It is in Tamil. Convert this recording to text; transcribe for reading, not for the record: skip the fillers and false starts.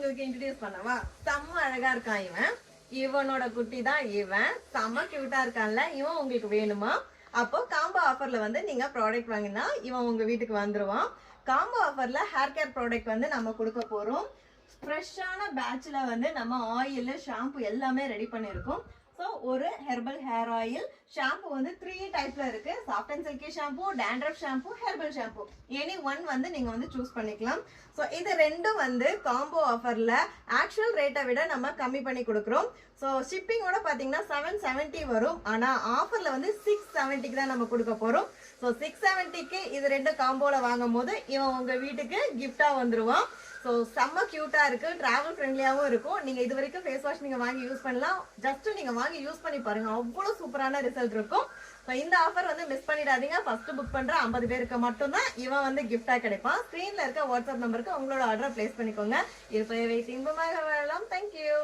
உங்களுக்கு இன்ட்ரோடியூஸ் பண்ணவா? செம்ம அழகா இருக்கான் இவன். இவனோட குட்டி தான் இவன். செம்ம கியூட்டா இருக்கான்ல. இவன் உங்களுக்கு வேணுமா? அப்போ காம்போ ஆஃபர்ல வந்து நீங்க ப்ராடக்ட் வாங்கினா இவன் உங்க வீட்டுக்கு வந்துருவான். காம்போ ஆஃபர்ல ஹேர் கேர் ப்ராடக்ட் வந்து நம்ம கொடுக்க போறோம். ஃப்ரெஷ்ஷான பேட்ச்ல வந்து நம்ம ஆயில் ஷாம்பு எல்லாமே ரெடி பண்ணியிருக்கோம். ஸோ ஒரு ஹெர்பல் ஹேர் ஆயில் ஷாம்பு வந்து 3 டைப்ல இருக்கு. Soft and silky shampoo, dandruff shampoo, herbal shampoo. Any one வந்து நீங்க வந்து சூஸ் பண்ணிக்கலாம். ஸோ இது ரெண்டும் வந்து காம்போ ஆஃபர்ல ஆக்சுவல் ரேட்டை விட நம்ம கம்மி பண்ணி கொடுக்குறோம். ஸோ ஷிப்பிங்கோட பார்த்தீங்கன்னா 770 வரும். ஆனால் ஆஃபர்ல வந்து 670க்கு தான் நம்ம கொடுக்க போறோம். ஸோ 670க்கு இது ரெண்டு காம்போல வாங்கும் போது இவன் உங்க வீட்டுக்கு கிஃப்டா வந்துருவான். ஸோ செம்ம கியூட்டா இருக்கு, டிராவல் ஃப்ரெண்ட்லியாவும் இருக்கும். நீங்க இது வரைக்கும் ஃபேஸ் வாஷ் நீங்க வாங்கி யூஸ் பண்ணலாம். ஜஸ்ட் நீங்க வாங்கி யூஸ் பண்ணி பாருங்க, அவ்வளவு சூப்பரான ரிசல்ட் இருக்கும். ஸோ இந்த ஆஃபர் வந்து மிஸ் பண்ணிடாதீங்க. ஃபர்ஸ்ட் புக் பண்ற 50 பேருக்கு மட்டும்தான் இவன் வந்து கிஃப்டா கிடைப்பான். ஸ்கிரீன்ல இருக்க வாட்ஸ்அப் நம்பருக்கு உங்களோட ஆர்டர் பிளேஸ் பண்ணிக்கோங்க. இருப்பை வைத்து இன்பமாக வாழலாம். தேங்க்யூ.